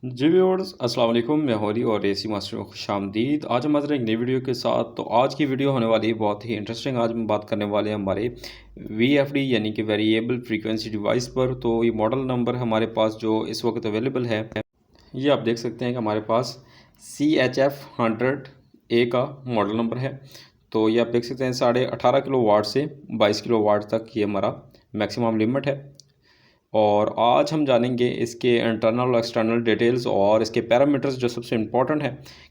जी viewers अस्सलाम वालेकुम, मैं हौरी और एसी मास्टर में खुशामदीद। आज हम हाज़िर हैं एक नई वीडियो के साथ। तो आज की वीडियो होने वाली है बहुत ही इंटरेस्टिंग। आज हम बात करने वाले हैं हमारे वीएफडी यानी कि वेरिएबल फ्रीक्वेंसी डिवाइस पर। तो ये मॉडल नंबर हमारे पास जो इस वक्त अवेलेबल है, ये आप देख सकते हैं कि हमारे पास CHF-100A का मॉडल नंबर है। तो ये आप देख सकते हैं 18.5 किलो वाट से 22 किलो वाट तक ये हमारा मैक्सिमम लिमिट है। और आज हम जानेंगे इसके इंटरनल और एक्सटर्नल डिटेल्स और इसके पैरामीटर्स जो सबसे इम्पॉर्टेंट है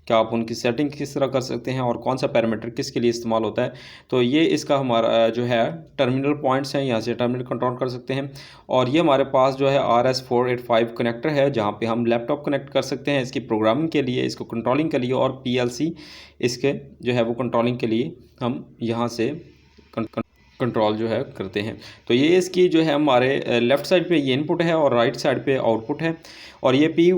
कि आप उनकी सेटिंग किस तरह कर सकते हैं और कौन सा पैरामीटर किसके लिए इस्तेमाल होता है। तो ये इसका हमारा जो है टर्मिनल पॉइंट्स हैं, यहाँ से टर्मिनल कंट्रोल कर सकते हैं। और ये हमारे पास जो है RS485 कनेक्टर है, जहाँ पे हम लैपटॉप कनेक्ट कर सकते हैं इसकी प्रोग्रामिंग के लिए, इसको कंट्रोलिंग के लिए, और PLC इसके जो है वो कंट्रोलिंग के लिए हम यहाँ से कंट्रोल जो है करते हैं। तो ये इसकी जो है हमारे लेफ़्ट साइड पे ये इनपुट है और राइट साइड पे आउटपुट है। और ये P+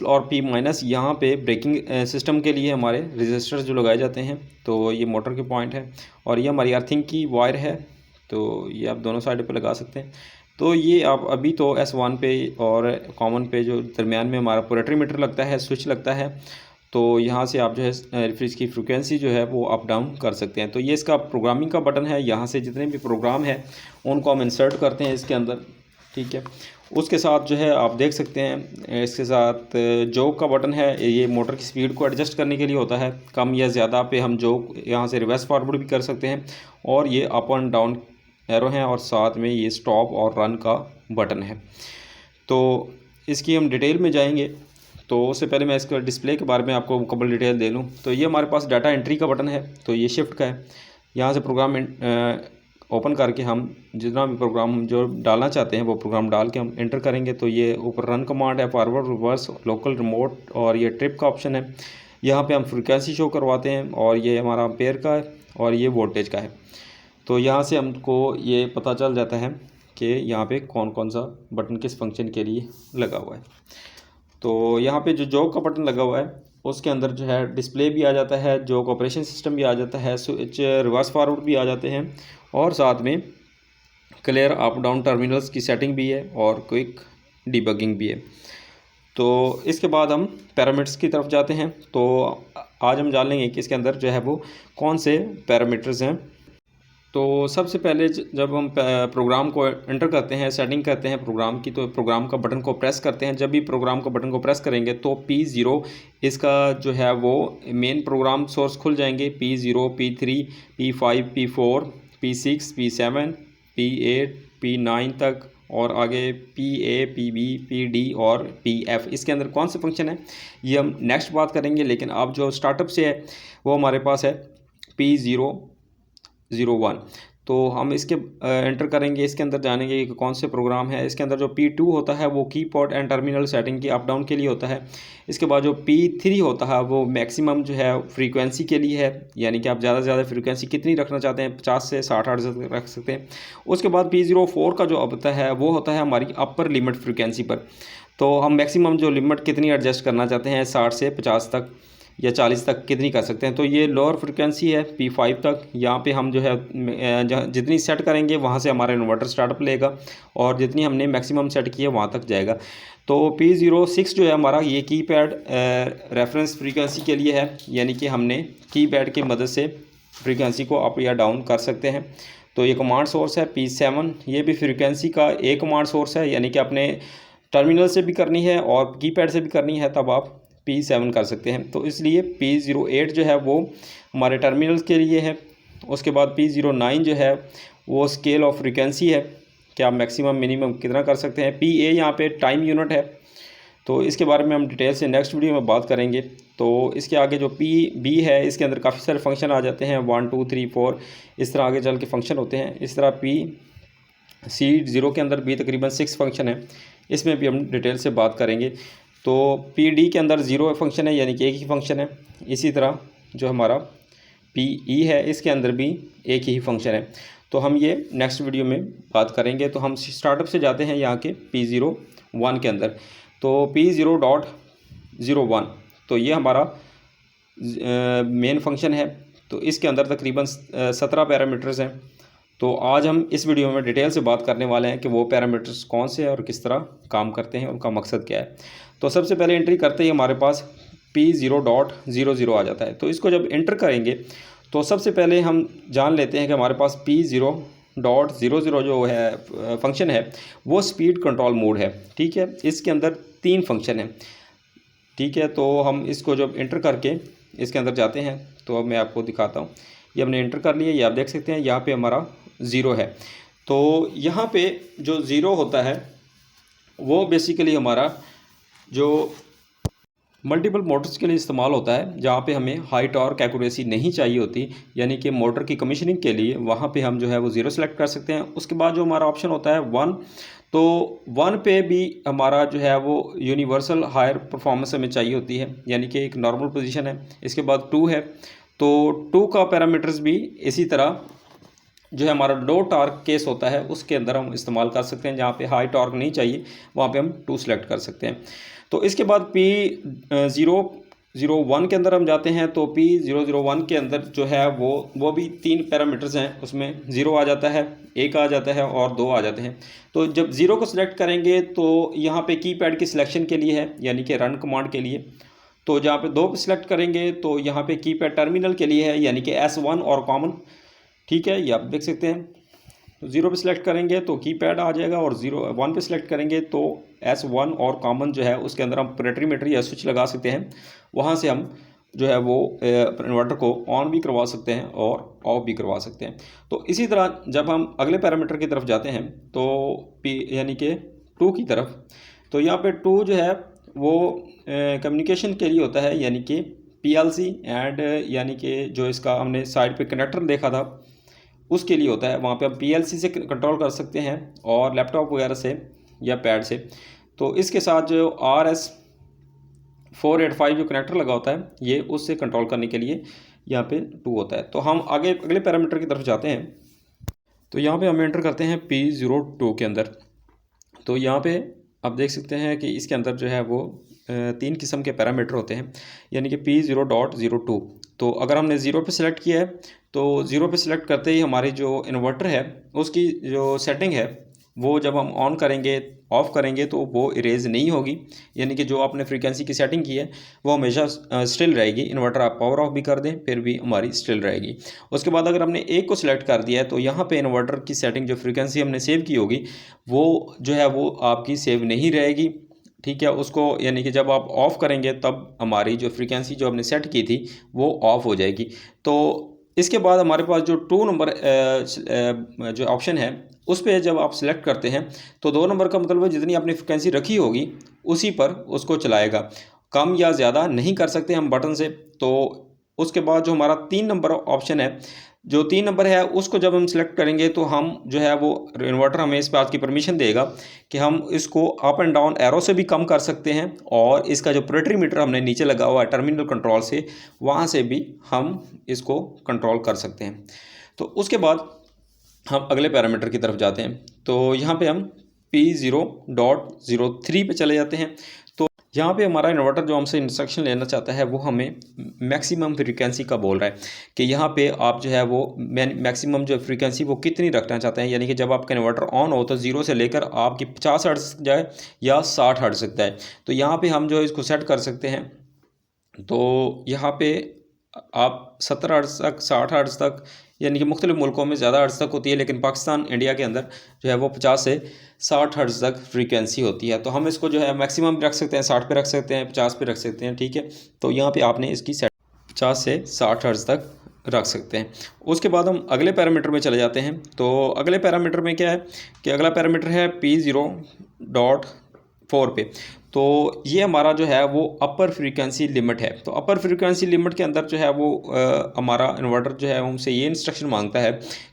और P- यहाँ पे ब्रेकिंग सिस्टम के लिए हमारे रजिस्टर्स जो लगाए जाते हैं। तो ये मोटर के पॉइंट है और ये हमारी अर्थिंग की वायर है। तो ये आप दोनों साइड पे लगा सकते हैं। तो ये आप अभी तो S1 पे और कॉमन पे जो दरमियान में हमारा पोलेट्री मीटर लगता है, स्विच लगता है। तो यहाँ से आप जो है फ्रिज की फ्रिक्वेंसी जो है वो अप डाउन कर सकते हैं। तो ये इसका प्रोग्रामिंग का बटन है। यहाँ से जितने भी प्रोग्राम है उनको हम इंसर्ट करते हैं इसके अंदर, ठीक है। उसके साथ जो है आप देख सकते हैं इसके साथ जोक का बटन है। ये मोटर की स्पीड को एडजस्ट करने के लिए होता है, कम या ज़्यादा पे हम जोक यहाँ से रिवर्स फॉरवर्ड भी कर सकते हैं। और ये अप एंड डाउन एरो हैं और साथ में ये स्टॉप और रन का बटन है। तो इसकी हम डिटेल में जाएंगे। तो उससे पहले मैं इसका डिस्प्ले के बारे में आपको मुकम्मल डिटेल दे लूँ। तो ये हमारे पास डाटा एंट्री का बटन है, तो ये शिफ्ट का है। यहाँ से प्रोग्राम ओपन करके हम जितना भी प्रोग्राम हम जो डालना चाहते हैं वो प्रोग्राम डाल के हम एंटर करेंगे। तो ये ऊपर रन कमांड है, फॉरवर्ड, रिवर्स, लोकल, रिमोट और ये ट्रिप का ऑप्शन है। यहाँ पे हम फ्रिक्वेंसी शो करवाते हैं और ये हमारा एम्पेयर का है और ये वोल्टेज का है। तो यहाँ से हमको ये पता चल जाता है कि यहाँ पे कौन कौन सा बटन किस फंक्शन के लिए लगा हुआ है। तो यहाँ पे जो जॉक का बटन लगा हुआ है उसके अंदर जो है डिस्प्ले भी आ जाता है, जॉक ऑपरेशन सिस्टम भी आ जाता है, स्विच रिवर्स फॉरवर्ड भी आ जाते हैं और साथ में क्लियर अप डाउन टर्मिनल्स की सेटिंग भी है और क्विक डिबगिंग भी है। तो इसके बाद हम पैरामीटर्स की तरफ जाते हैं। तो आज हम जान लेंगे कि इसके अंदर जो है वो कौन से पैरामीटर्स हैं। तो सबसे पहले जब हम प्रोग्राम को एंटर करते हैं, सेटिंग करते हैं प्रोग्राम की, तो प्रोग्राम का बटन को प्रेस करते हैं। जब भी प्रोग्राम का बटन को प्रेस करेंगे तो P0 इसका जो है वो मेन प्रोग्राम सोर्स खुल जाएंगे। P0, P3, P5, P4, P6, P7, P8, P9 तक और आगे PA, PB, PD और PF। इसके अंदर कौन से फंक्शन है ये हम नेक्स्ट बात करेंगे। लेकिन अब जो स्टार्टअप से है वो हमारे पास है P001। तो हम इसके एंटर करेंगे, इसके अंदर जानेंगे कि कौन से प्रोग्राम है। इसके अंदर जो P2 होता है वो कीपॉड एंड टर्मिनल सेटिंग की अप डाउन के लिए होता है। इसके बाद जो P3 होता है वो मैक्सिमम जो है फ्रीक्वेंसी के लिए है, यानी कि आप ज़्यादा से ज़्यादा फ्रीक्वेंसी कितनी रखना चाहते हैं, 50 से 60 हर्ट्ज़ तक रख सकते हैं। उसके बाद P04 का जो होता है वो होता है हमारी अपर लिमिट फ्रीक्वेंसी पर। तो हम मैक्सिमम जो लिमिट कितनी एडजस्ट करना चाहते हैं, 60 से 50 तक या 40 तक कितनी कर सकते हैं। तो ये लोअर फ्रिक्वेंसी है P5 तक। यहाँ पे हम जो है जितनी सेट करेंगे वहाँ से हमारा इन्वर्टर स्टार्टअप लेगा और जितनी हमने मैक्सिमम सेट की है वहाँ तक जाएगा। तो P06 जो है हमारा ये कीपैड रेफरेंस फ्रीक्वेंसी के लिए है, यानी कि हमने कीपैड की मदद से फ्रीक्वेंसी को अप या डाउन कर सकते हैं। तो ये कमांड सोर्स है। P7 ये भी फ्रीक्वेंसी का एक कमांड सोर्स है, यानी कि अपने टर्मिनल से भी करनी है और कीपैड से भी करनी है तब आप P7 कर सकते हैं। तो इसलिए P08 जो है वो हमारे टर्मिनल्स के लिए है। उसके बाद P09 जो है वो स्केल ऑफ फ्रीक्वेंसी है कि आप मैक्सिमम मिनिमम कितना कर सकते हैं। PA यहाँ पे टाइम यूनिट है। तो इसके बारे में हम डिटेल से नेक्स्ट वीडियो में बात करेंगे। तो इसके आगे जो PB है इसके अंदर काफ़ी सारे फंक्शन आ जाते हैं, 1 2 3 4 इस तरह आगे चल के फंक्शन होते हैं। इस तरह PC0 के अंदर भी तकरीबन 6 फंक्शन है, इसमें भी हम डिटेल से बात करेंगे। तो PD के अंदर 0 फंक्शन है, यानी कि एक ही फंक्शन है। इसी तरह जो हमारा PE है इसके अंदर भी एक ही फंक्शन है। तो हम ये नेक्स्ट वीडियो में बात करेंगे। तो हम स्टार्टअप से जाते हैं यहाँ के P01 के अंदर। तो P0.01 तो ये हमारा मेन फंक्शन है। तो इसके अंदर तकरीबन 17 पैरामीटर्स हैं। तो आज हम इस वीडियो में डिटेल से बात करने वाले हैं कि वो पैरामीटर्स कौन से हैं और किस तरह काम करते हैं, उनका मकसद क्या है। तो सबसे पहले एंट्री करते ही हमारे पास P0.00 आ जाता है। तो इसको जब एंटर करेंगे तो सबसे पहले हम जान लेते हैं कि हमारे पास P0.00 जो है फंक्शन है वो स्पीड कंट्रोल मोड है। ठीक है, इसके अंदर 3 फंक्शन हैं। ठीक है, तो हम इसको जब एंटर करके इसके अंदर जाते हैं तो अब मैं आपको दिखाता हूँ। ये हमने एंटर कर लिया, ये आप देख सकते हैं यहाँ पे हमारा 0 है। तो यहाँ पे जो 0 होता है वो बेसिकली हमारा जो मल्टीपल मोटर्स के लिए इस्तेमाल होता है, जहाँ पे हमें हाई टॉर्क एक्यूरेसी नहीं चाहिए होती, यानी कि मोटर की कमीशनिंग के लिए वहाँ पे हम जो है वो 0 सेलेक्ट कर सकते हैं। उसके बाद जो हमारा ऑप्शन होता है 1, तो 1 पे भी हमारा जो है वो यूनिवर्सल हायर परफॉर्मेंस हमें चाहिए होती है, यानी कि एक नॉर्मल पोजीशन है। इसके बाद 2 है, तो 2 का पैरामीटर्स भी इसी तरह जो है हमारा लो टॉर्क केस होता है उसके अंदर हम इस्तेमाल कर सकते हैं। जहाँ पे हाई टॉर्क नहीं चाहिए वहाँ पे हम 2 सेलेक्ट कर सकते हैं। तो इसके बाद P001 के अंदर हम जाते हैं। तो P001 के अंदर जो है वो भी 3 पैरामीटर्स हैं, उसमें 0 आ जाता है, 1 आ जाता है और 2 आ जाते हैं। तो जब 0 को सिलेक्ट करेंगे तो यहाँ पे कीपैड की सिलेक्शन के लिए है, यानी कि रन कमांड के लिए। तो जहाँ पे 2 पे सिलेक्ट करेंगे तो यहाँ पे कीपैड टर्मिनल के लिए है, यानी कि S1 और कॉमन। ठीक है, ये आप देख सकते हैं। तो 0 पे सिलेक्ट करेंगे तो कीपैड आ जाएगा और 1 पे सिलेक्ट करेंगे तो S1 और कॉमन जो है उसके अंदर हम ऑपरेटरी मीटर या स्विच लगा सकते हैं। वहाँ से हम जो है वो इन्वर्टर को ऑन भी करवा सकते हैं और ऑफ भी करवा सकते हैं। तो इसी तरह जब हम अगले पैरामीटर की तरफ जाते हैं तो यानी कि 2 की तरफ, तो यहाँ पे 2 जो है वो कम्युनिकेशन के लिए होता है, यानी कि PLC एंड यानी कि जो इसका हमने साइड पे कनेक्टर देखा था उसके लिए होता है। वहाँ पे हम PLC से कंट्रोल कर सकते हैं और लैपटॉप वगैरह से या पैड से। तो इसके साथ जो RS485 जो कनेक्टर लगा होता है ये उससे कंट्रोल करने के लिए यहाँ पे 2 होता है। तो हम आगे अगले पैरामीटर की तरफ जाते हैं। तो यहाँ पे हम एंटर करते हैं P02 के अंदर। तो यहाँ पे आप देख सकते हैं कि इसके अंदर जो है वो 3 किस्म के पैरामीटर होते हैं, यानी कि P0.02। तो अगर हमने 0 पे सिलेक्ट किया है तो 0 पे सिलेक्ट करते ही हमारी जो इन्वर्टर है उसकी जो सेटिंग है वो जब हम ऑन करेंगे ऑफ़ करेंगे तो वो इरेज नहीं होगी, यानी कि जो आपने फ्रीक्वेंसी की सेटिंग की है वो हमेशा स्टिल रहेगी। इन्वर्टर आप पावर ऑफ भी कर दें फिर भी हमारी स्टिल रहेगी। उसके बाद अगर हमने 1 को सिलेक्ट कर दिया है तो यहाँ पे इन्वर्टर की सेटिंग जो फ्रीक्वेंसी हमने सेव की होगी वो जो है वो आपकी सेव नहीं रहेगी। ठीक है, उसको यानी कि जब आप ऑफ़ करेंगे तब हमारी जो फ्रीक्वेंसी जो हमने सेट की थी वो ऑफ़ हो जाएगी। तो इसके बाद हमारे पास जो 2 नंबर जो ऑप्शन है उस पर जब आप सिलेक्ट करते हैं तो 2 नंबर का मतलब है जितनी आपने फ्रिक्वेंसी रखी होगी उसी पर उसको चलाएगा, कम या ज़्यादा नहीं कर सकते हम बटन से। तो उसके बाद जो हमारा 3 नंबर ऑप्शन है, जो 3 नंबर है उसको जब हम सिलेक्ट करेंगे तो हम जो है वो इन्वर्टर हमें इस बात की परमिशन देगा कि हम इसको अप एंड डाउन एरो से भी कम कर सकते हैं और इसका जो ऑपरेटरी मीटर हमने नीचे लगा हुआ है टर्मिनल कंट्रोल से वहाँ से भी हम इसको कंट्रोल कर सकते हैं। तो उसके बाद हम अगले पैरामीटर की तरफ जाते हैं। तो यहाँ पे हम P0.03 पे चले जाते हैं। तो यहाँ पे हमारा इन्वर्टर जो हमसे इंस्ट्रक्शन लेना चाहता है वो हमें मैक्सिमम फ्रीक्वेंसी का बोल रहा है कि यहाँ पे आप जो है वो मैक्सिमम जो फ्रीक्वेंसी वो कितनी रखना चाहते हैं, यानी कि जब आपका इन्वर्टर ऑन हो तो 0 से लेकर आपकी 50 हर्ट्ज तक जाए या 60 हर्ट्ज तक जाए। तो यहाँ पे हम जो इसको सेट कर सकते हैं। तो यहाँ पे आप 70 हर्ट्ज तक 60 हर्ट्ज तक, यानी कि मुख्तलिफ मुल्कों में ज़्यादा हर्ट्ज तक होती है, लेकिन पाकिस्तान इंडिया के अंदर जो है वो 50 से 60 हर्ट्ज तक फ्रीक्वेंसी होती है। तो हम इसको जो है मैक्सिमम भी रख सकते हैं, 60 पे रख सकते हैं, 50 पे रख सकते हैं। ठीक है, तो यहाँ पे आपने इसकी 50 से 60 हर्ट्ज तक रख सकते हैं। उसके बाद हम अगले पैरामीटर में चले जाते हैं। तो अगले पैरामीटर में क्या है कि अगला पैरामीटर है P0.4 पे। तो ये हमारा जो है वो अपर फ्रीक्वेंसी लिमिट है। तो अपर फ्रीक्वेंसी लिमिट के अंदर जो है वो हमारा इन्वर्टर जो है हमसे ये इंस्ट्रक्शन मांगता है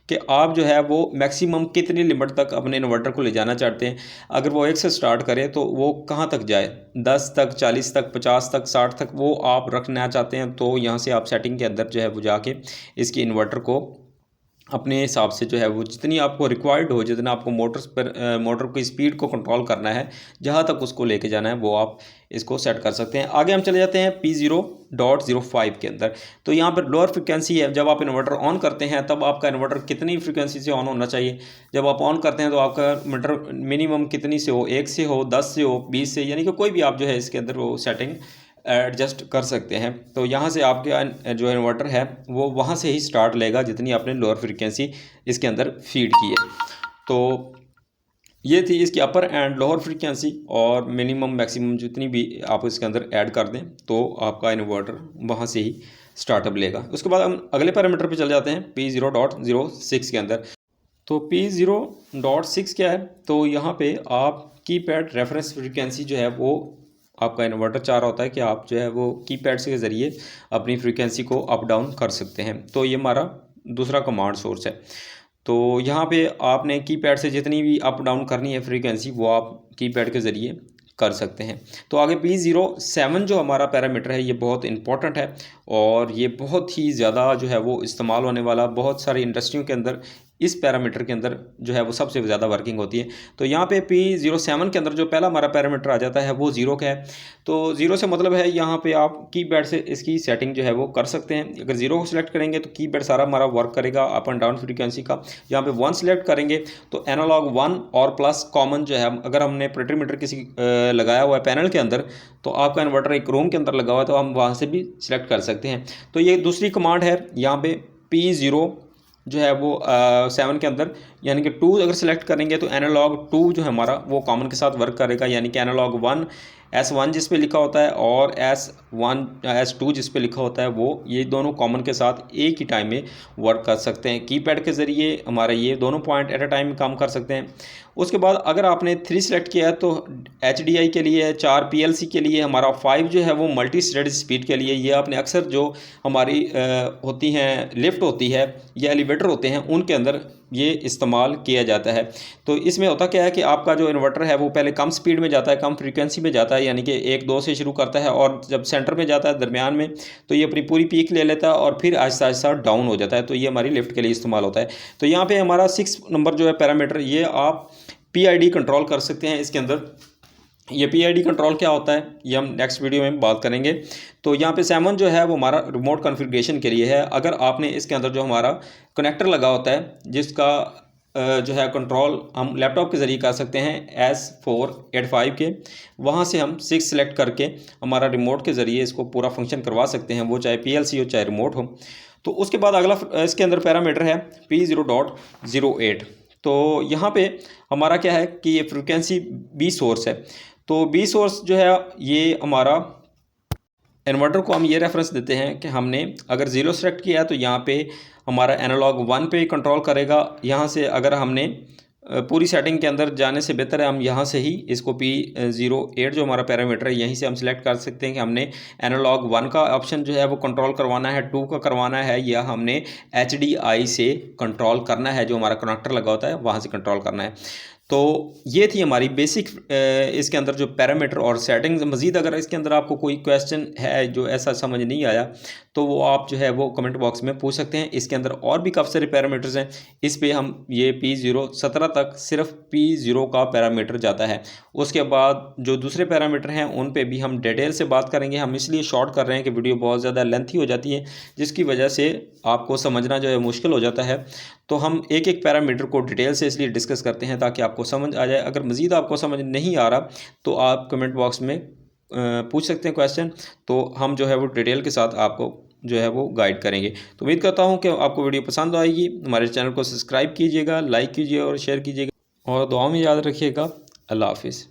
कि आप जो है वो मैक्सिमम कितनी लिमिट तक अपने इन्वर्टर को ले जाना चाहते हैं। अगर वो 1 से स्टार्ट करे तो वो कहाँ तक जाए, 10 तक, 40 तक, 50 तक, 60 तक वो आप रखना चाहते हैं। तो यहाँ से आप सेटिंग के अंदर जो है वो जाके इसकी इन्वर्टर को अपने हिसाब से जो है वो जितनी आपको रिक्वायर्ड हो, जितना आपको मोटर की स्पीड को कंट्रोल करना है, जहाँ तक उसको लेके जाना है, वो आप इसको सेट कर सकते हैं। आगे हम चले जाते हैं P0.05 के अंदर। तो यहाँ पर लोअर फ्रिक्वेंसी है। जब आप इन्वर्टर ऑन करते हैं तब आपका इन्वर्टर कितनी फ्रिक्वेंसी से ऑन होना चाहिए? जब आप ऑन करते हैं तो आपका इन्वर्टर मिनिमम कितनी से हो, 1 से हो, 10 से हो, 20 से, यानी कि कोई भी आप जो है इसके अंदर वो सेटिंग एडजस्ट कर सकते हैं। तो यहाँ से आपके जो इन्वर्टर है वो वहाँ से ही स्टार्ट लेगा जितनी आपने लोअर फ्रीक्वेंसी इसके अंदर फीड की है। तो ये थी इसकी अपर एंड लोअर फ्रीक्वेंसी, और मिनिमम मैक्सिमम जितनी भी आप इसके अंदर ऐड कर दें तो आपका इन्वर्टर वहाँ से ही स्टार्टअप लेगा। उसके बाद हम अगले पैरामीटर पे चल जाते हैं P0.06 के अंदर। तो P0.6 क्या है? तो यहाँ पे आप कीपैड रेफरेंस फ्रीक्वेंसी जो है वो आपका इन्वर्टर चाह रहा होता है कि आप जो है वो कीपैड के ज़रिए अपनी फ्रीक्वेंसी को अप डाउन कर सकते हैं। तो ये हमारा दूसरा कमांड सोर्स है। तो यहाँ पे आपने कीपैड से जितनी भी अप डाउन करनी है फ्रीक्वेंसी वो आप कीपैड के ज़रिए कर सकते हैं। तो आगे P07 जो हमारा पैरामीटर है ये बहुत इंपॉर्टेंट है, और ये बहुत ही ज़्यादा जो है वो इस्तेमाल होने वाला, बहुत सारी इंडस्ट्रियों के अंदर इस पैरामीटर के अंदर जो है वो सबसे ज़्यादा वर्किंग होती है। तो यहाँ पे P07 के अंदर जो पहला हमारा पैरामीटर आ जाता है वो 0 का है। तो 0 से मतलब है यहाँ पे आप कीपैड से इसकी सेटिंग जो है वो कर सकते हैं। अगर 0 को सिलेक्ट करेंगे तो कीपैड सारा हमारा वर्क करेगा अप एंड डाउन फ्रीक्वेंसी का। यहाँ पे 1 सिलेक्ट करेंगे तो एनालॉग 1 और प्लस कॉमन जो है, अगर हमने प्रोट्रीमीटर किसी लगाया हुआ है पैनल के अंदर, तो आपका इन्वर्टर एक रूम के अंदर लगा हुआ है तो हम वहाँ से भी सिलेक्ट कर सकते हैं। तो ये दूसरी कमांड है। यहाँ पे P0 जो है वो 7 के अंदर, यानी कि 2 अगर सेलेक्ट करेंगे तो एनालॉग 2 जो है हमारा वो कॉमन के साथ वर्क करेगा, यानी कि एनालॉग 1 S1 जिस पे लिखा होता है और S2 जिस पे लिखा होता है वो, ये दोनों कॉमन के साथ एक ही टाइम में वर्क कर सकते हैं। कीपैड के ज़रिए हमारा ये दोनों पॉइंट एट अ टाइम काम कर सकते हैं। उसके बाद अगर आपने 3 सेलेक्ट किया है तो HDI के लिए, 4 PLC के लिए, हमारा 5 जो है वो मल्टी थ्रेड स्पीड के लिए। ये आपने अक्सर जो हमारी होती हैं लिफ्ट होती है या एलिवेटर होते हैं उनके अंदर ये इस्तेमाल किया जाता है। तो इसमें होता क्या है कि आपका जो इन्वर्टर है वो पहले कम स्पीड में जाता है, कम फ्रीक्वेंसी में जाता है, यानी कि 1-2 से शुरू करता है, और जब सेंटर में जाता है दरमियान में तो ये अपनी पूरी पीक ले लेता है और फिर आहिस्ता आहिस्ता डाउन हो जाता है। तो ये हमारी लिफ्ट के लिए इस्तेमाल होता है। तो यहाँ पे हमारा 6 नंबर जो है पैरामीटर, ये आप PID कंट्रोल कर सकते हैं इसके अंदर। ये PID कंट्रोल क्या होता है ये हम नेक्स्ट वीडियो में बात करेंगे। तो यहाँ पे 7 जो है वो हमारा रिमोट कॉन्फ़िगरेशन के लिए है। अगर आपने इसके अंदर जो हमारा कनेक्टर लगा होता है जिसका जो है कंट्रोल हम लैपटॉप के ज़रिए कर सकते हैं S485 के, वहाँ से हम 6 सेलेक्ट करके हमारा रिमोट के ज़रिए इसको पूरा फंक्शन करवा सकते हैं, वो चाहे PLC हो चाहे रिमोट हो। तो उसके बाद अगला इसके अंदर पैरामीटर है P0.08। तो यहाँ पे हमारा क्या है कि ये फ्रिक्वेंसी B सोर्स है। तो B सोर्स जो है ये हमारा इन्वर्टर को हम ये रेफरेंस देते हैं कि हमने अगर 0 सेलेक्ट किया है तो यहाँ पे हमारा एनालॉग 1 पे कंट्रोल करेगा। यहाँ से अगर हमने पूरी सेटिंग के अंदर जाने से बेहतर है हम यहाँ से ही इसको P08 जो हमारा पैरामीटर है यहीं से हम सिलेक्ट कर सकते हैं कि हमने एनालॉग 1 का ऑप्शन जो है वो कंट्रोल करवाना है, 2 का करवाना है, या हमने HDI से कंट्रोल करना है, जो हमारा कनेक्टर लगा होता है वहाँ से कंट्रोल करना है। तो ये थी हमारी बेसिक इसके अंदर जो पैरामीटर और सेटिंग्स। मज़ीद अगर इसके अंदर आपको कोई क्वेश्चन है जो ऐसा समझ नहीं आया तो वो आप जो है वो कमेंट बॉक्स में पूछ सकते हैं। इसके अंदर और भी काफ़ी सारे पैरामीटर्स हैं। इस पे हम ये P017 तक सिर्फ P0 का पैरामीटर जाता है। उसके बाद जो दूसरे पैरामीटर हैं उन पे भी हम डिटेल से बात करेंगे। हम इसलिए शॉर्ट कर रहे हैं कि वीडियो बहुत ज़्यादा लेंथी हो जाती है, जिसकी वजह से आपको समझना जो है मुश्किल हो जाता है। तो हम एक एक पैरामीटर को डिटेल से इसलिए डिस्कस करते हैं ताकि आपको समझ आ जाए। अगर मज़ीद आपको समझ नहीं आ रहा तो आप कमेंट बॉक्स में पूछ सकते हैं क्वेश्चन, तो हम जो है वो डिटेल के साथ आपको जो है वो गाइड करेंगे। तो उम्मीद करता हूँ कि आपको वीडियो पसंद आएगी। हमारे चैनल को सब्सक्राइब कीजिएगा, लाइक कीजिए और शेयर कीजिएगा, और दुआ में याद रखिएगा। अल्लाह हाफिज़।